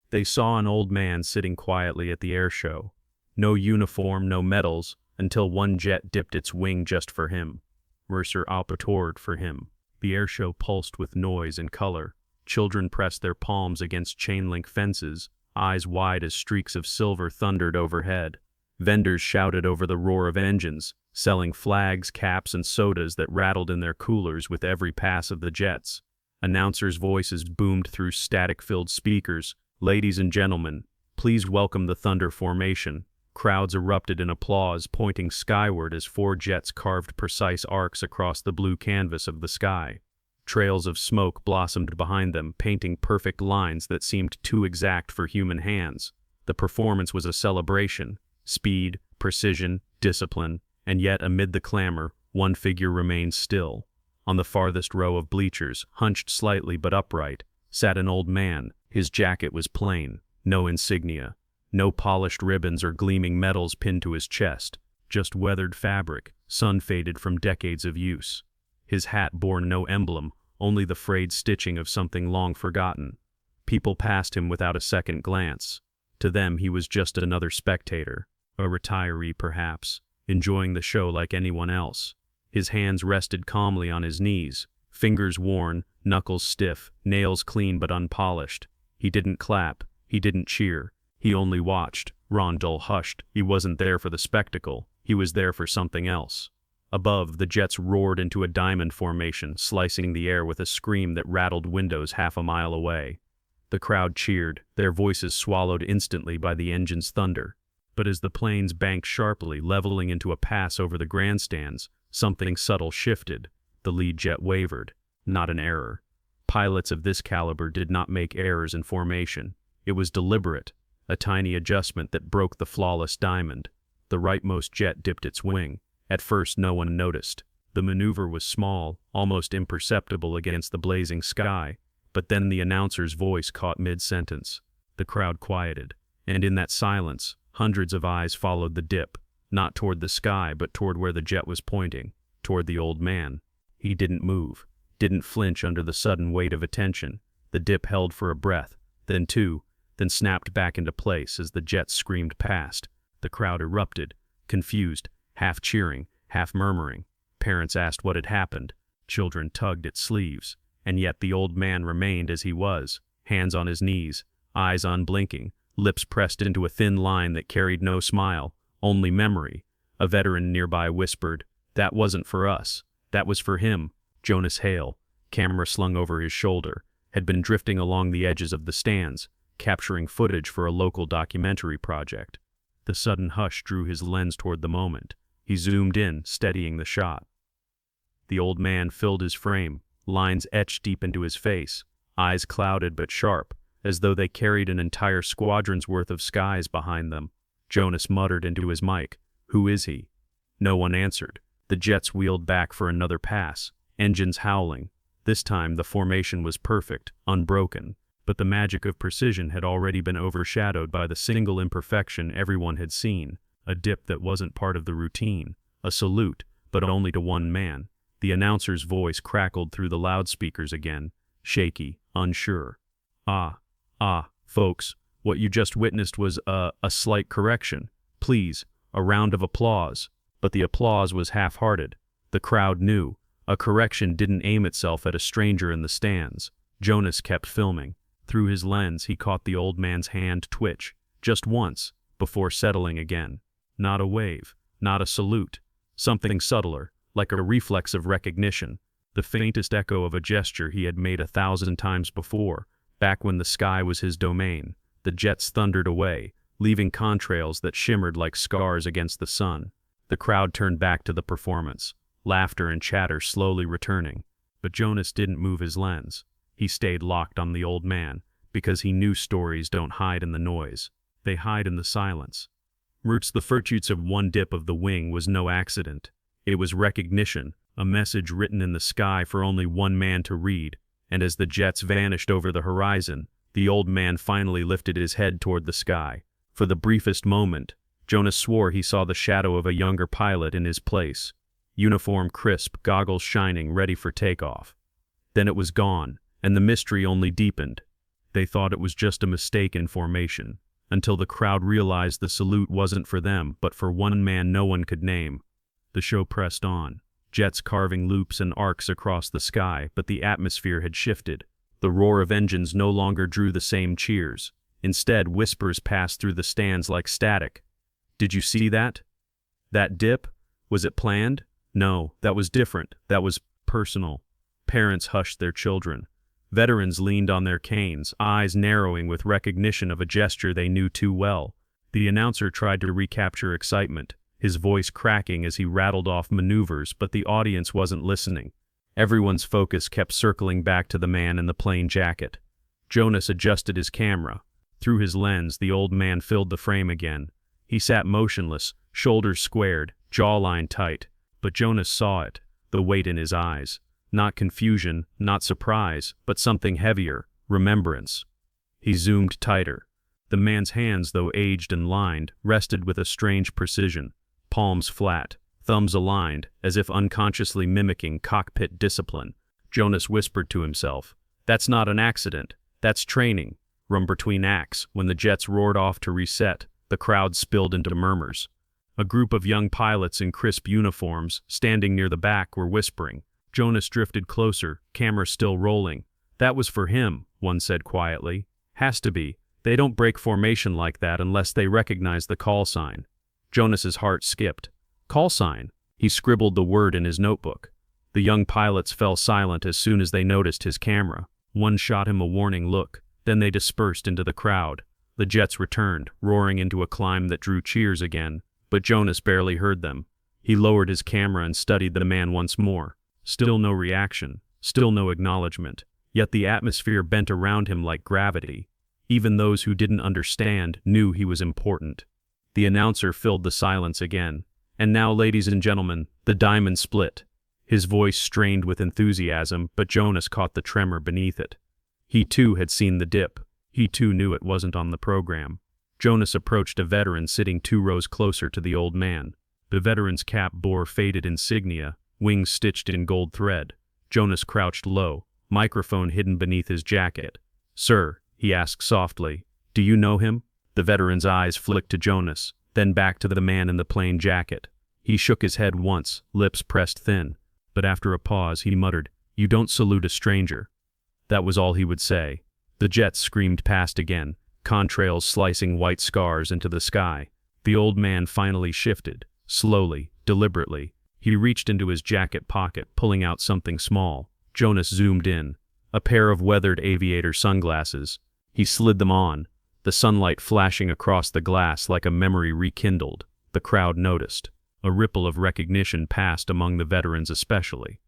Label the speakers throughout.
Speaker 1: They saw an old man sitting quietly at the airshow. No uniform, no medals, until one jet dipped its wing just for him. Mercer operated for him. The airshow pulsed with noise and color. Children pressed their palms against chain-link fences, eyes wide as streaks of silver thundered overhead. Vendors shouted over the roar of engines, selling flags, caps, and sodas that rattled in their coolers with every pass of the jets. Announcers' voices boomed through static-filled speakers. "Ladies and gentlemen, please welcome the Thunder Formation." Crowds erupted in applause, pointing skyward as four jets carved precise arcs across the blue canvas of the sky. Trails of smoke blossomed behind them, painting perfect lines that seemed too exact for human hands. The performance was a celebration. Speed, precision, discipline, and yet amid the clamor, one figure remained still. On the farthest row of bleachers, hunched slightly but upright, sat an old man. His jacket was plain, no insignia, no polished ribbons or gleaming metals pinned to his chest, just weathered fabric, sun-faded from decades of use. His hat bore no emblem, only the frayed stitching of something long forgotten. People passed him without a second glance. To them he was just another spectator, a retiree perhaps, enjoying the show like anyone else. His hands rested calmly on his knees, fingers worn, knuckles stiff, nails clean but unpolished. He didn't clap, he didn't cheer, he only watched. Rondell hushed. He wasn't there for the spectacle, he was there for something else. Above, the jets roared into a diamond formation, slicing the air with a scream that rattled windows half a mile away. The crowd cheered, their voices swallowed instantly by the engine's thunder. But as the planes banked sharply, leveling into a pass over the grandstands, something subtle shifted. The lead jet wavered. Not an error. Pilots of this caliber did not make errors in formation. It was deliberate, a tiny adjustment that broke the flawless diamond. The rightmost jet dipped its wing. At first no one noticed. The maneuver was small, almost imperceptible against the blazing sky, but then the announcer's voice caught mid-sentence. The crowd quieted, and in that silence, hundreds of eyes followed the dip, not toward the sky but toward where the jet was pointing, toward the old man. He didn't move, didn't flinch under the sudden weight of attention. The dip held for a breath, then two, then snapped back into place as the jet screamed past. The crowd erupted, confused, half cheering, half murmuring. Parents asked what had happened. Children tugged at sleeves. And yet the old man remained as he was, hands on his knees, eyes unblinking, lips pressed into a thin line that carried no smile, only memory. A veteran nearby whispered, "That wasn't for us. That was for him." Jonas Hale, camera slung over his shoulder, had been drifting along the edges of the stands, capturing footage for a local documentary project. The sudden hush drew his lens toward the moment. He zoomed in, steadying the shot. The old man filled his frame, lines etched deep into his face, eyes clouded but sharp, as though they carried an entire squadron's worth of skies behind them. Jonas muttered into his mic, "Who is he?" No one answered. The jets wheeled back for another pass, engines howling. This time the formation was perfect, unbroken, but the magic of precision had already been overshadowed by the single imperfection everyone had seen, a dip that wasn't part of the routine, a salute, but only to one man. The announcer's voice crackled through the loudspeakers again, shaky, unsure. Folks, what you just witnessed was a slight correction. Please, a round of applause." But the applause was half-hearted. The crowd knew. A correction didn't aim itself at a stranger in the stands. Jonas kept filming. Through his lens he caught the old man's hand twitch, just once, before settling again. Not a wave, not a salute. Something subtler, like a reflex of recognition, the faintest echo of a gesture he had made 1,000 times before, back when the sky was his domain. The jets thundered away, leaving contrails that shimmered like scars against the sun. The crowd turned back to the performance, laughter and chatter slowly returning. But Jonas didn't move his lens. He stayed locked on the old man, because he knew stories don't hide in the noise. They hide in the silence. The virtues of one dip of the wing was no accident. It was recognition, a message written in the sky for only one man to read, and as the jets vanished over the horizon, the old man finally lifted his head toward the sky. For the briefest moment, Jonas swore he saw the shadow of a younger pilot in his place, uniform crisp, goggles shining, ready for takeoff. Then it was gone, and the mystery only deepened. They thought it was just a mistake in formation, until the crowd realized the salute wasn't for them but for one man no one could name. The show pressed on, jets carving loops and arcs across the sky, but the atmosphere had shifted. The roar of engines no longer drew the same cheers. Instead, whispers passed through the stands like static. "Did you see that? That dip? Was it planned? No, that was different. That was personal." Parents hushed their children. Veterans leaned on their canes, eyes narrowing with recognition of a gesture they knew too well. The announcer tried to recapture excitement, his voice cracking as he rattled off maneuvers, but the audience wasn't listening. Everyone's focus kept circling back to the man in the plain jacket. Jonas adjusted his camera. Through his lens, the old man filled the frame again. He sat motionless, shoulders squared, jawline tight. But Jonas saw it, the weight in his eyes. Not confusion, not surprise, but something heavier, remembrance. He zoomed tighter. The man's hands, though aged and lined, rested with a strange precision. Palms flat, thumbs aligned, as if unconsciously mimicking cockpit discipline. Jonas whispered to himself, "That's not an accident. That's training." From between acts, when the jets roared off to reset, the crowd spilled into murmurs. A group of young pilots in crisp uniforms, standing near the back, were whispering. Jonas drifted closer, camera still rolling. "That was for him," one said quietly. "Has to be. They don't break formation like that unless they recognize the call sign." Jonas's heart skipped. "Call sign?" He scribbled the word in his notebook. The young pilots fell silent as soon as they noticed his camera. One shot him a warning look. Then they dispersed into the crowd. The jets returned, roaring into a climb that drew cheers again, but Jonas barely heard them. He lowered his camera and studied the man once more. Still no reaction, still no acknowledgement, yet the atmosphere bent around him like gravity. Even those who didn't understand knew he was important. The announcer filled the silence again. "And now, ladies and gentlemen, the diamond split." His voice strained with enthusiasm, but Jonas caught the tremor beneath it. He too had seen the dip. He too knew it wasn't on the program. Jonas approached a veteran sitting 2 rows closer to the old man. The veteran's cap bore faded insignia, wings stitched in gold thread. Jonas crouched low, microphone hidden beneath his jacket. "Sir," he asked softly, "do you know him?" The veteran's eyes flicked to Jonas, then back to the man in the plain jacket. He shook his head once, lips pressed thin, but after a pause he muttered, "You don't salute a stranger." That was all he would say. The jets screamed past again, contrails slicing white scars into the sky. The old man finally shifted, slowly, deliberately. He reached into his jacket pocket, pulling out something small. Jonas zoomed in. A pair of weathered aviator sunglasses. He slid them on, the sunlight flashing across the glass like a memory rekindled. The crowd noticed. A ripple of recognition passed among the veterans especially.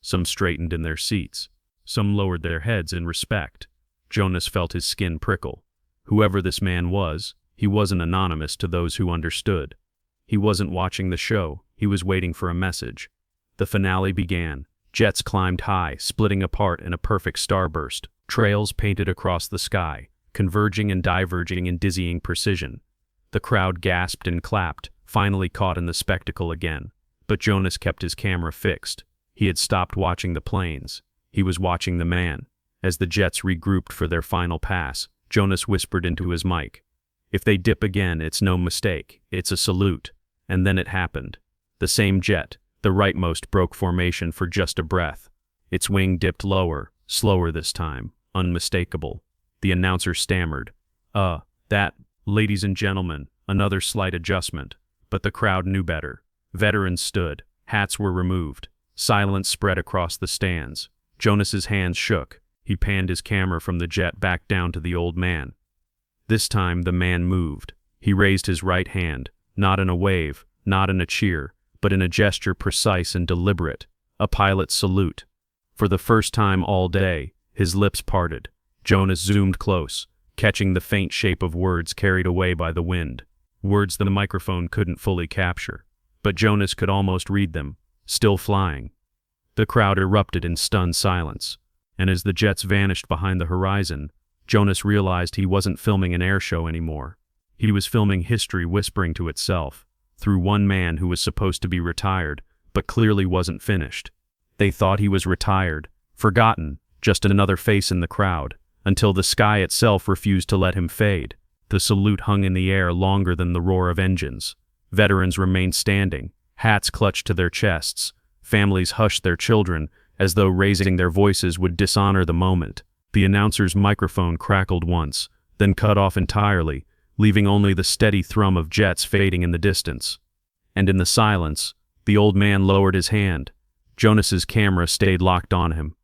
Speaker 1: Some straightened in their seats. Some lowered their heads in respect. Jonas felt his skin prickle. Whoever this man was, he wasn't anonymous to those who understood. He wasn't watching the show, he was waiting for a message. The finale began. Jets climbed high, splitting apart in a perfect starburst. Trails painted across the sky, converging and diverging in dizzying precision. The crowd gasped and clapped, finally caught in the spectacle again. But Jonas kept his camera fixed. He had stopped watching the planes. He was watching the man. As the jets regrouped for their final pass, Jonas whispered into his mic, "If they dip again, it's no mistake. It's a salute." And then it happened. The same jet, the rightmost, broke formation for just a breath. Its wing dipped lower, slower this time, unmistakable. The announcer stammered, That, ladies and gentlemen," another slight adjustment. But the crowd knew better. Veterans stood, hats were removed. Silence spread across the stands. Jonas's hands shook. He panned his camera from the jet back down to the old man. This time the man moved. He raised his right hand, not in a wave, not in a cheer, but in a gesture precise and deliberate, a pilot's salute. For the first time all day, his lips parted. Jonas zoomed close, catching the faint shape of words carried away by the wind, words the microphone couldn't fully capture. But Jonas could almost read them, still flying. The crowd erupted in stunned silence, and as the jets vanished behind the horizon, Jonas realized he wasn't filming an airshow anymore. He was filming history whispering to itself, through one man who was supposed to be retired, but clearly wasn't finished. They thought he was retired, forgotten, just another face in the crowd, until the sky itself refused to let him fade. The salute hung in the air longer than the roar of engines. Veterans remained standing, hats clutched to their chests. Families hushed their children, as though raising their voices would dishonor the moment. The announcer's microphone crackled once, then cut off entirely, leaving only the steady thrum of jets fading in the distance. And in the silence, the old man lowered his hand. Jonas's camera stayed locked on him.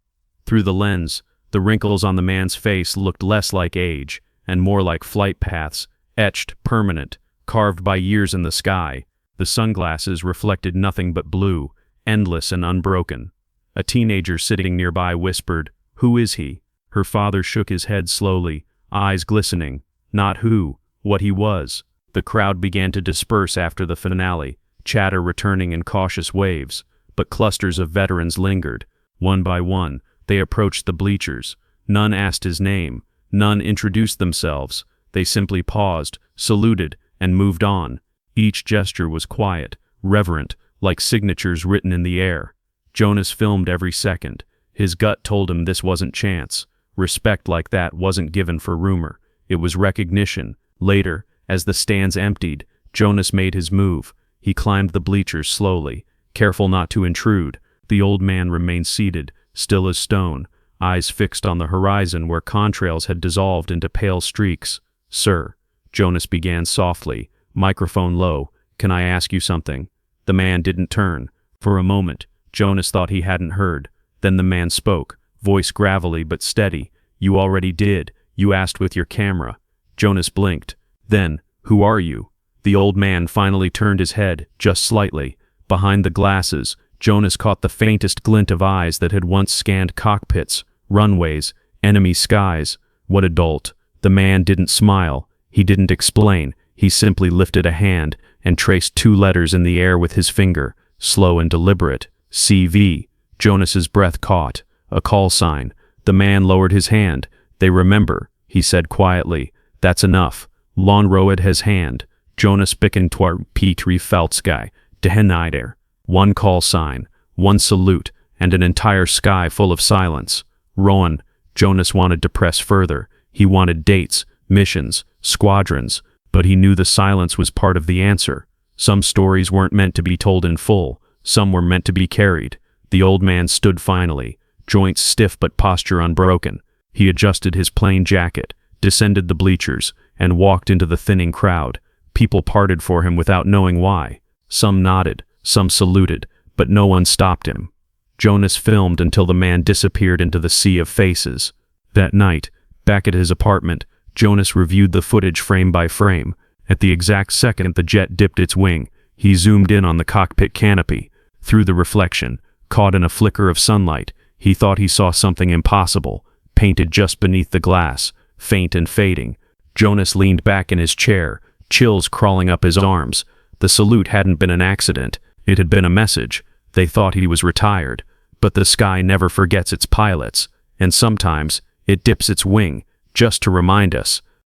Speaker 1: Through the lens, the wrinkles on the man's face looked less like age, and more like flight paths, etched, permanent, carved by years in the sky. The sunglasses reflected nothing but blue, endless and unbroken. A teenager sitting nearby whispered, "Who is he?" Her father shook his head slowly, eyes glistening. Not who, what he was. The crowd began to disperse after the finale, chatter returning in cautious waves, but clusters of veterans lingered. One by one, they approached the bleachers. None asked his name, none introduced themselves. They simply paused, saluted, and moved on. Each gesture was quiet, reverent, like signatures written in the air. Jonas filmed every second. His gut told him this wasn't chance. Respect like that wasn't given for rumor. It was recognition. Later, as the stands emptied, Jonas made his move. He climbed the bleachers slowly, careful not to intrude. The old man remained seated, still as stone, eyes fixed on the horizon where contrails had dissolved into pale streaks. "Sir," Jonas began softly, microphone low, "can I ask you something?" The man didn't turn. For a moment, Jonas thought he hadn't heard. Then the man spoke, voice gravelly but steady. "You already did. You asked with your camera." Jonas blinked. Then, "Who are you?" The old man finally turned his head, just slightly. Behind the glasses, Jonas caught the faintest glint of eyes that had once scanned cockpits, runways, enemy skies. What a dolt. The man didn't smile. He didn't explain. He simply lifted a hand and traced 2 letters in the air with his finger, slow and deliberate. "CV." Jonas's breath caught. A call sign. The man lowered his hand. "They remember," he said quietly. "That's enough." Lon roed his hand. Jonas bicken twar Petri Feltsky, Deheneider. One call sign, one salute, and an entire sky full of silence. Rowan. Jonas wanted to press further. He wanted dates, missions, squadrons, but he knew the silence was part of the answer. Some stories weren't meant to be told in full. Some were meant to be carried. The old man stood finally, joints stiff but posture unbroken. He adjusted his plain jacket, descended the bleachers, and walked into the thinning crowd. People parted for him without knowing why. Some nodded, some saluted, but no one stopped him. Jonas filmed until the man disappeared into the sea of faces. That night, back at his apartment, Jonas reviewed the footage frame by frame. At the exact second the jet dipped its wing, he zoomed in on the cockpit canopy. Through the reflection, caught in a flicker of sunlight, he thought he saw something impossible, painted just beneath the glass, faint and fading. Jonas leaned back in his chair, chills crawling up his arms. The salute hadn't been an accident. It had been a message. They thought he was retired. But the sky never forgets its pilots, and sometimes it dips its wing, just to remind us